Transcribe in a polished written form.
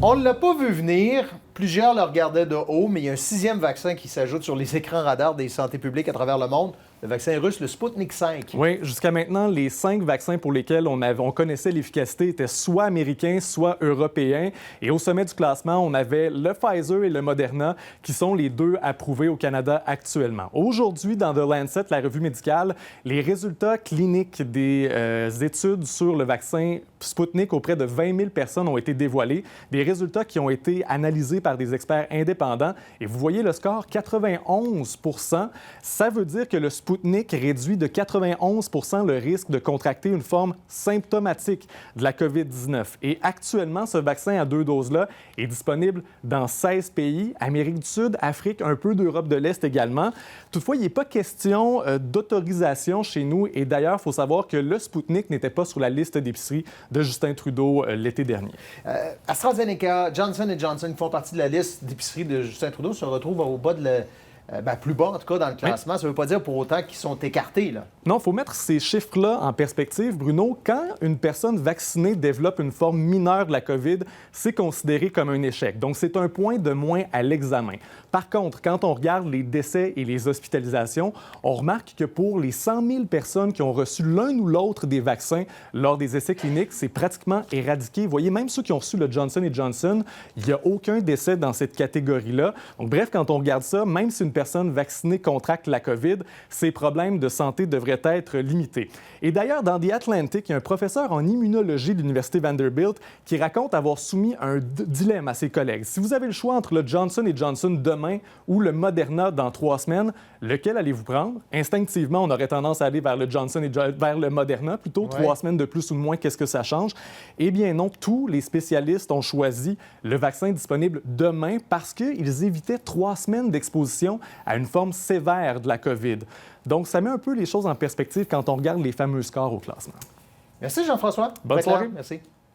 On ne l'a pas vu venir. Plusieurs le regardaient de haut, mais il y a un sixième vaccin qui s'ajoute sur les écrans radars des santé publiques à travers le monde. Le vaccin russe, le Sputnik 5. Oui, jusqu'à maintenant, les 5 vaccins pour lesquels on connaissait l'efficacité étaient soit américains, soit européens. Et au sommet du classement, on avait le Pfizer et le Moderna, qui sont les 2 approuvés au Canada actuellement. Aujourd'hui, dans The Lancet, la revue médicale, les résultats cliniques des études sur le vaccin Sputnik auprès de 20 000 personnes ont été dévoilés. Des résultats qui ont été analysés par des experts indépendants. Et vous voyez le score, 91 %. Ça veut dire que le Sputnik réduit de 91 % le risque de contracter une forme symptomatique de la COVID-19. Et actuellement, ce vaccin à 2 doses-là est disponible dans 16 pays, Amérique du Sud, Afrique, un peu d'Europe de l'Est également. Toutefois, il n'est pas question d'autorisation chez nous. Et d'ailleurs, il faut savoir que le Sputnik n'était pas sur la liste d'épicerie de Justin Trudeau l'été dernier. AstraZeneca, Johnson & Johnson, qui font partie de la liste d'épicerie de Justin Trudeau, se retrouvent au bas de plus bas, en tout cas, dans le classement. Oui. Ça ne veut pas dire pour autant qu'ils sont écartés, là. Non, il faut mettre ces chiffres-là en perspective. Bruno, quand une personne vaccinée développe une forme mineure de la COVID, c'est considéré comme un échec. Donc, c'est un point de moins à l'examen. Par contre, quand on regarde les décès et les hospitalisations, on remarque que pour les 100 000 personnes qui ont reçu l'un ou l'autre des vaccins lors des essais cliniques, c'est pratiquement éradiqué. Vous voyez, même ceux qui ont reçu le Johnson & Johnson, il n'y a aucun décès dans cette catégorie-là. Donc, bref, quand on regarde ça, même si une personne vaccinée contracte la COVID, ses problèmes de santé devraient être limités. Et d'ailleurs, dans The Atlantic, il y a un professeur en immunologie de l'Université Vanderbilt qui raconte avoir soumis un dilemme à ses collègues. Si vous avez le choix entre le Johnson & Johnson demain ou le Moderna dans 3 semaines, lequel allez-vous prendre? Instinctivement, on aurait tendance à aller vers le Johnson et vers le Moderna, plutôt 3 semaines de plus ou de moins, qu'est-ce que ça change? Eh bien non, tous les spécialistes ont choisi le vaccin disponible demain parce qu'ils évitaient 3 semaines d'exposition à une forme sévère de la COVID. Donc, ça met un peu les choses en perspective quand on regarde les fameux scores au classement. Merci Jean-François. Bonne soirée. Merci.